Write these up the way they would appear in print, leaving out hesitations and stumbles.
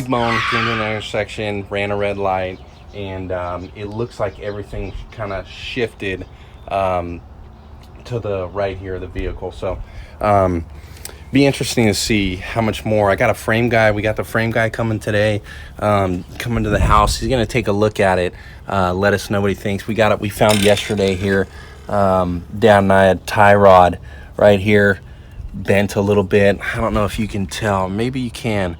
T-bone came to an intersection, ran a red light, and it looks like everything kind of shifted to the right here of the vehicle. So be interesting to see how much more. I got a frame guy. We got the frame guy coming today, coming to the house. He's going to take a look at it, let us know what he thinks. We got it. We found yesterday here, down and I had tie rod right here, bent a little bit. I don't know if you can tell. Maybe you can.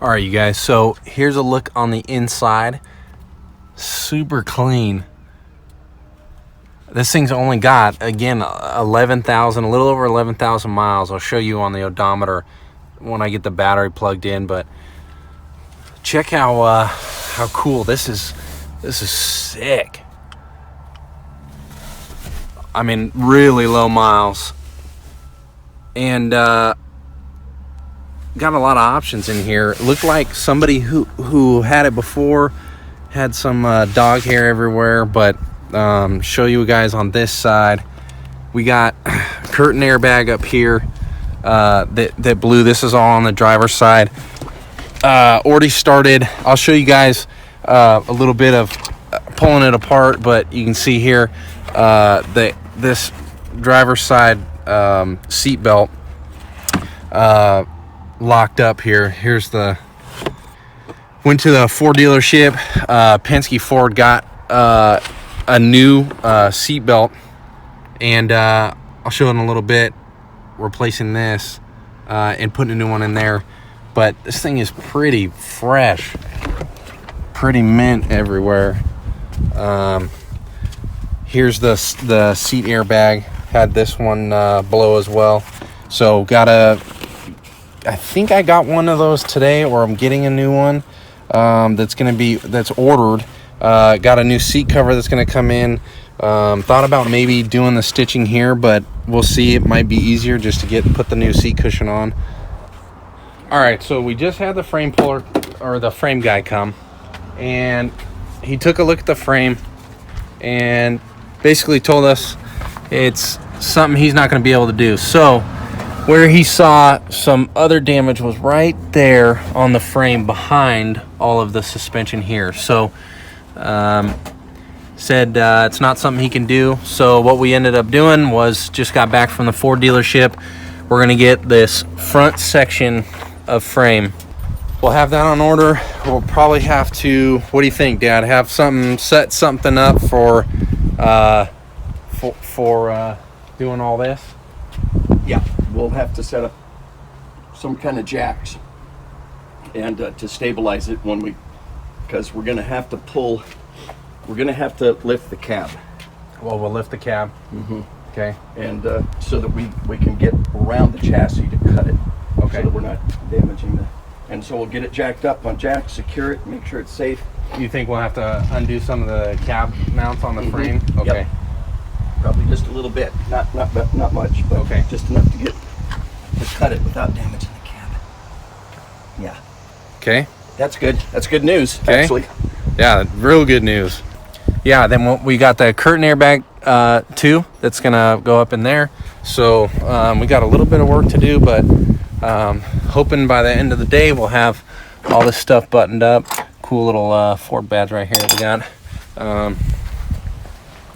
All right, you guys. So here's a look on the inside. Super clean. This thing's only got, again, 11,000, a little over 11,000 miles. I'll show you on the odometer when I get the battery plugged in. But check how cool this is. This is sick. I mean, really low miles, and got a lot of options in here. It looked like somebody who had it before had some dog hair everywhere, but show you guys on this side. We got curtain airbag up here that blew. This is all on the driver's side. Already started. I'll show you guys a little bit of pulling it apart, but you can see here this driver's side seat belt locked up here. Here's the went to the Ford dealership. Penske Ford got a new seat belt, and I'll show in a little bit, replacing this and putting a new one in there. But this thing is pretty fresh, pretty mint everywhere. Here's the seat airbag. Had this one blow as well. So I think I got one of those today, or I'm getting a new one that's ordered. Got a new seat cover that's going to come in. Thought about maybe doing the stitching here, but we'll see. It might be easier just to put the new seat cushion on. All right, so we just had the frame puller, or the frame guy, come, and he took a look at the frame and basically told us it's something he's not going to be able to do. So where he saw some other damage was right there on the frame behind all of the suspension here. So said it's not something he can do. So what we ended up doing was just got back from the Ford dealership. We're going to get this front section of frame. We'll have that on order. We'll probably have to, what do you think, Dad? Have set something up for doing all this? Yeah, we'll have to set up some kind of jacks and to stabilize it because we're going to have to lift the cab. Well, we'll lift the cab. Mm-hmm. Okay. And so that we can get around the chassis to cut it. Okay. So that we're not damaging and so we'll get it jacked up on jacks, secure it, make sure it's safe. You think we'll have to undo some of the cab mounts on the frame? Okay. Yep. Probably just a little bit, not much, but okay, just enough to cut it without damaging the cab. Yeah. Okay. That's good. That's good news, okay. Actually. Yeah, real good news. Yeah, then we got the curtain airbag too. That's gonna go up in there. So we got a little bit of work to do, but hoping by the end of the day we'll have all this stuff buttoned up. Cool little Ford badge right here that we got.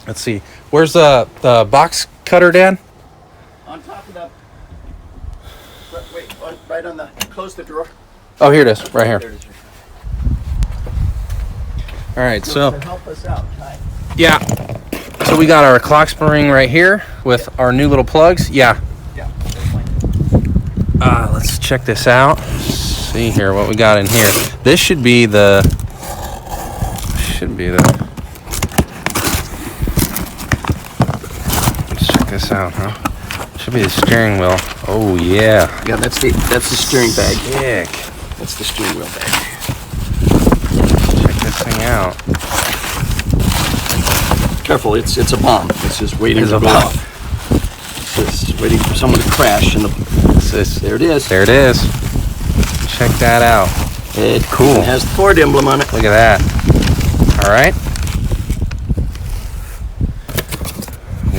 Let's see. Where's the box cutter, Dad? On top of the. Right on the. Close the drawer. Oh, here it is, right here. There it is. All right, so. To help us out, Ty. Yeah. So we got our clock spring right here with our new little plugs. Yeah. Yeah. That's fine. Let's check this out. See here what we got in here. This should be the. This out, huh? Should be the steering wheel. Oh yeah. Yeah, that's the steering bag. Sick. That's the steering wheel bag. Check this thing out. Careful, it's a bomb. It's just waiting to go off. It's just waiting for someone to crash and there it is. There it is. Check that out. It cool. Has the Ford emblem on it. Look at that. All right.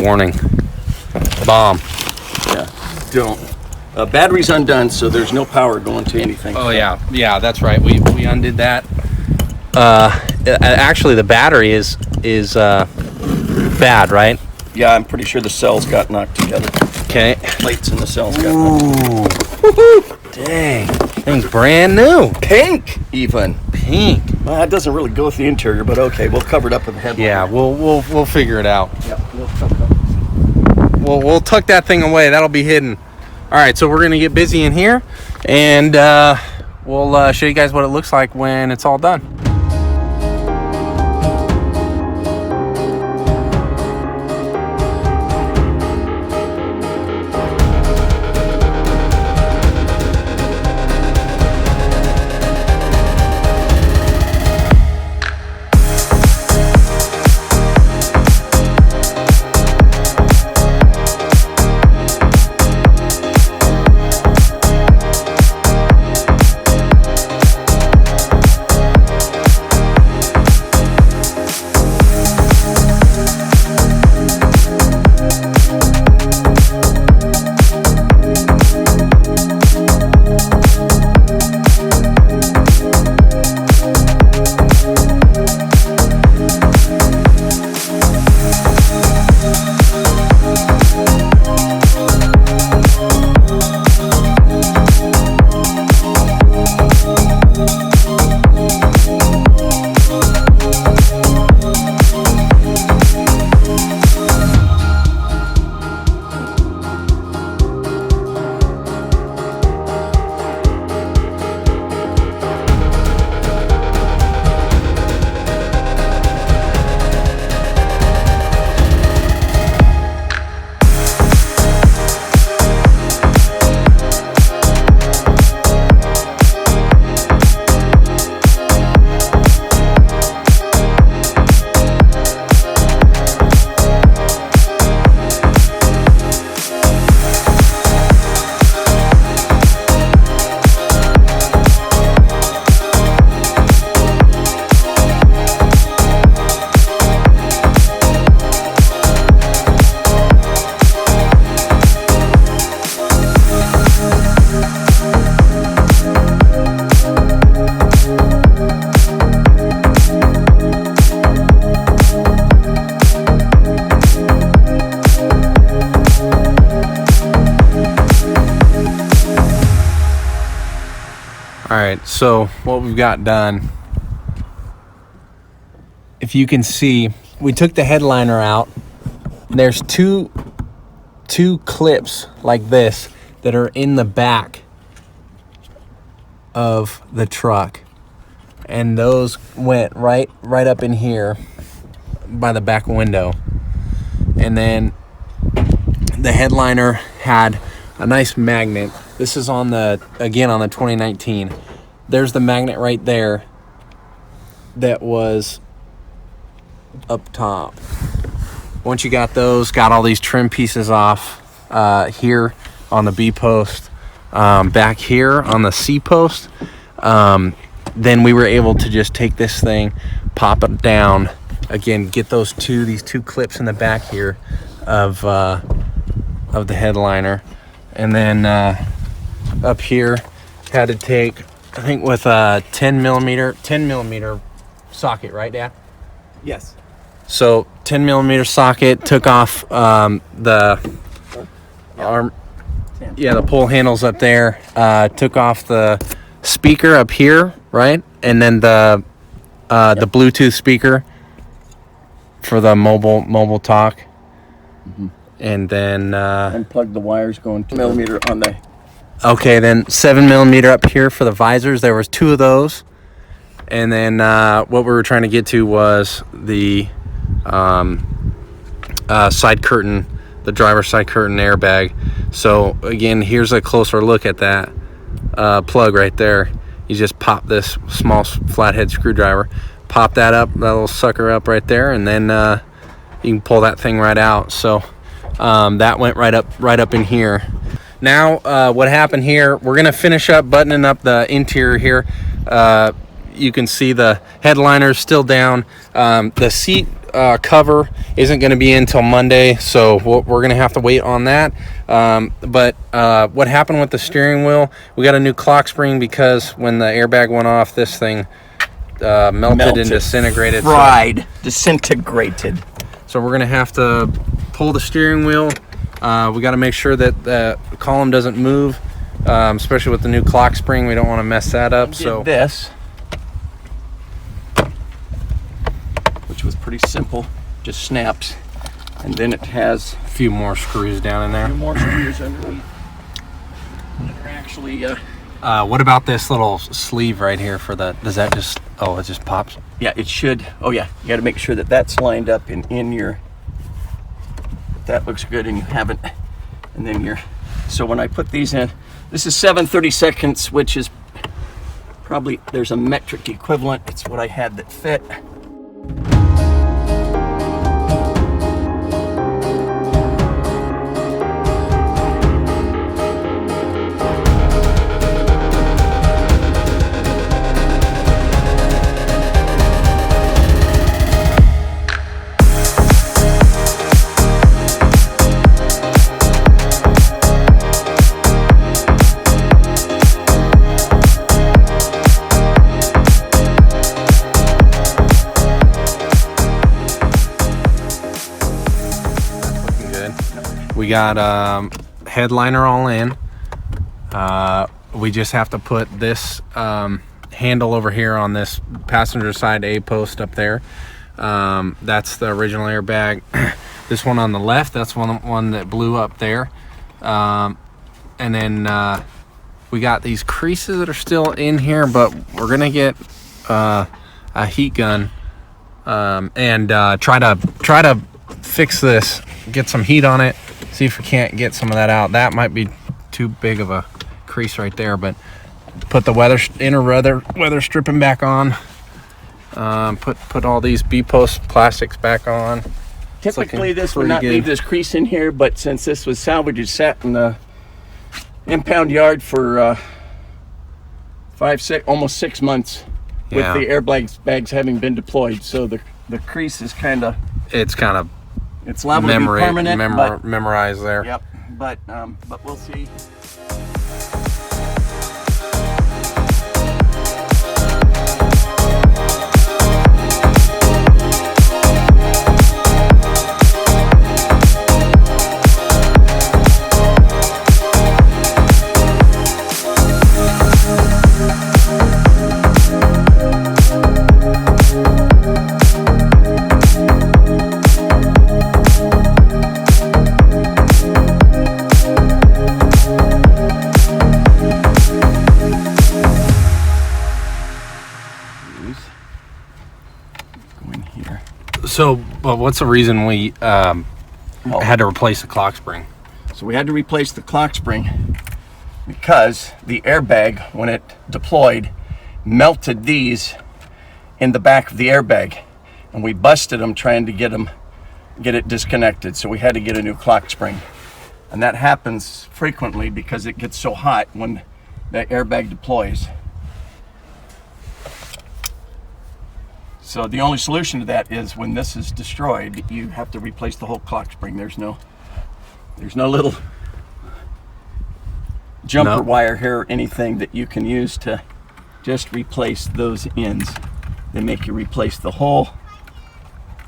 Warning. Bomb. Yeah. Don't. Battery's undone, so there's no power going to anything. Oh yeah, that's right. We undid that. Actually, the battery is bad, right? Yeah, I'm pretty sure the cells got knocked together. Okay. Plates in the cells got knocked. Ooh. Dang. Thing's brand new. Pink, even. Pink. Well, that doesn't really go with the interior, but okay, we'll cover it up with the headlight. Yeah, we'll figure it out. Yeah, we'll cover it up. We'll tuck that thing away. That'll be hidden. All right, so we're gonna get busy in here, and we'll show you guys what it looks like when it's all done. All right, so what we've got done, if you can see, we took the headliner out. There's two clips like this that are in the back of the truck, and those went right up in here by the back window. And then the headliner had a nice magnet. This is on the 2019. There's the magnet right there that was up top. Once you got those, got all these trim pieces off here on the B post, back here on the C post, then we were able to just take this thing, pop it down, again, get these two clips in the back here of the headliner. And then up here, had to take, I think with a 10 millimeter socket, right, Dad? Yes. So 10 millimeter socket, took off the arm, the pull handles up there, took off the speaker up here, right? And then the Bluetooth speaker for the mobile talk. Mm-hmm. And then unplug the wires going 2 millimeter on the. Okay, then 7 millimeter up here for the visors. There was two of those, and then what we were trying to get to was the side curtain, the driver's side curtain airbag. So again, here's a closer look at that plug right there. You just pop this small flathead screwdriver, pop that little sucker up right there, and then you can pull that thing right out. So that went right up in here. Now what happened here, we're gonna finish up buttoning up the interior here. you can see the headliner is still down. The seat cover isn't going to be in until Monday, so we're going to have to wait on that. But what happened with the steering wheel, we got a new clock spring because when the airbag went off, this thing melted and disintegrated. Fried, disintegrated. So we're going to have to pull the steering wheel. We got to make sure that the column doesn't move, especially with the new clock spring. We don't want to mess that up. So this, which was pretty simple, just snaps, and then it has a few more screws down in there. a few more screws underneath. They're actually. What about this little sleeve right here for the? Does that just? Oh, it just pops. Yeah, it should. Oh yeah, you got to make sure that that's lined up in your. That looks good, and you haven't. And then you're. So when I put these in, this is 7/32, which is probably, there's a metric equivalent. It's what I had that fit. We got headliner all in. We just have to put this handle over here on this passenger side A post up there. That's the original airbag. This one on the left, that's one that blew up there. And then we got these creases that are still in here, but we're gonna get a heat gun and try to fix this, get some heat on it, see if we can't get some of that out. That might be too big of a crease right there, but put the inner weather stripping back on. Put all these B-post plastics back on. Typically this would not leave this crease in here, but since this was salvaged, it sat in the impound yard for almost 6 months with the airbags having been deployed. So the crease is it's liable to be permanent, memorized there. Yep, but we'll see. So, but what's the reason we had to replace the clock spring? So we had to replace the clock spring because the airbag, when it deployed, melted these in the back of the airbag, and we busted them trying to get it disconnected. So we had to get a new clock spring, and that happens frequently because it gets so hot when that airbag deploys. So the only solution to that is when this is destroyed, you have to replace the whole clock spring. There's no little jumper wire here or anything that you can use to just replace those ends. They make you replace the whole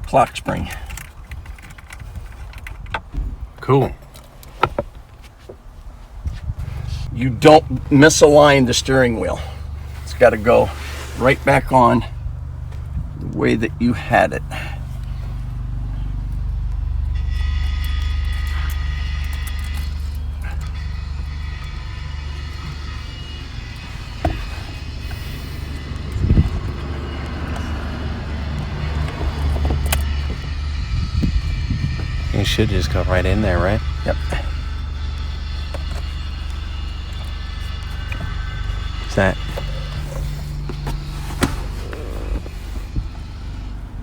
clock spring. Cool. You don't misalign the steering wheel. It's got to go right back on the way that you had it. You should just go right in there, right? Yep. What's that?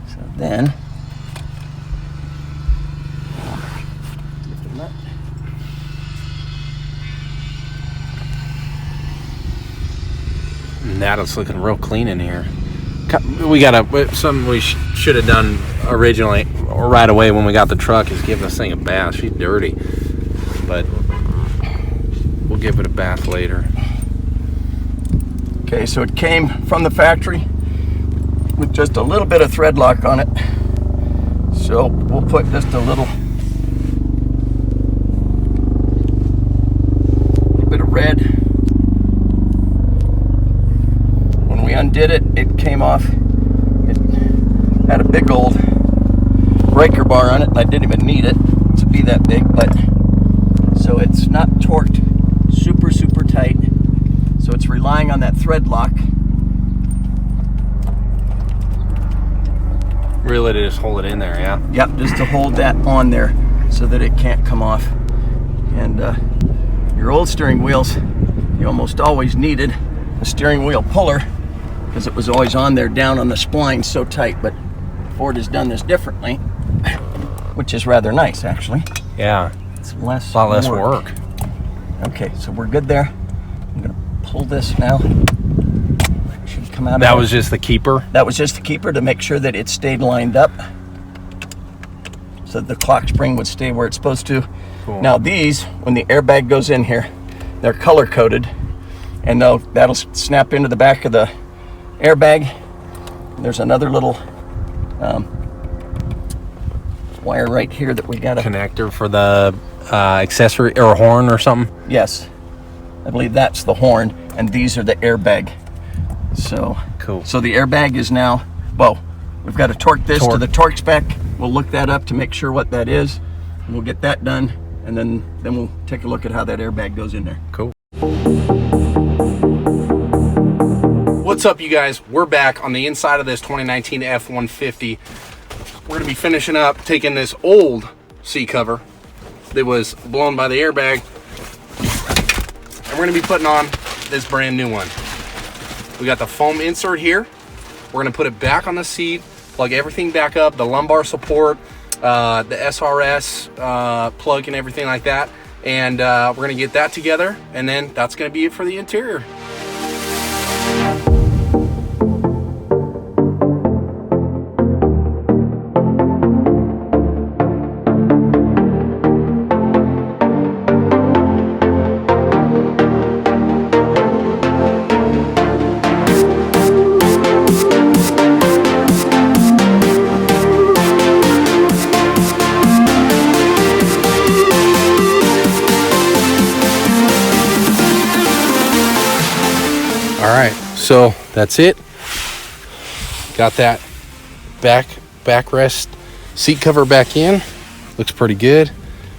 So then, now it's looking real clean in here. We gotta, something we should have done originally or right away when we got the truck is give this thing a bath. She's dirty, but we'll give it a bath later. Okay, so it came from the factory with just a little bit of thread lock on it. So we'll put just a little bit of red. When we undid it, it came off. It had a big old breaker bar on it, and I didn't even need it to be that big, but so it's not torqued super tight. So it's relying on that thread lock. Really, to just hold it in there, yeah? Yep, just to hold that on there so that it can't come off. And your old steering wheels, you almost always needed a steering wheel puller because it was always on there down on the spline so tight, but Ford has done this differently, which is rather nice actually. Yeah. It's less a lot less work. Okay, so we're good there. I'm gonna pull this now. Should come out. That was just the keeper? That was just the keeper to make sure that it stayed lined up so that the clock spring would stay where it's supposed to. Cool. Now these, when the airbag goes in here, they're color coded, and that'll snap into the back of the airbag. There's another little wire right here that we got a connector for the accessory or horn or something. Yes, I believe that's the horn, and these are the airbag. So cool. So the airbag is now, well, we've got to torque this to the torque spec. We'll look that up to make sure what that is, and we'll get that done, and then we'll take a look at how that airbag goes in there. Cool. What's up, you guys? We're back on the inside of this 2019 F-150. We're going to be finishing up taking this old seat cover that was blown by the airbag, and we're going to be putting on this brand new one. We got the foam insert here. We're going to put it back on the seat, plug everything back up, the lumbar support, the SRS plug and everything like that, and we're going to get that together, and then that's going to be it for the interior. Alright, so that's it. Got that backrest seat cover back in. Looks pretty good.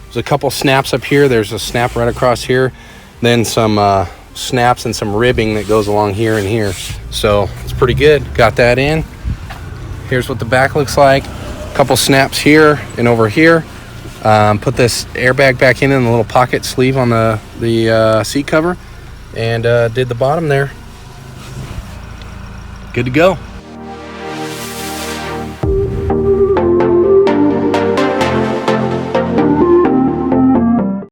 There's a couple snaps up here. There's a snap right across here. Then some snaps and some ribbing that goes along here and here. So it's pretty good. Got that in. Here's what the back looks like. A couple snaps here and over here. Put this airbag back in the little pocket sleeve on the seat cover. And did the bottom there. Good to go.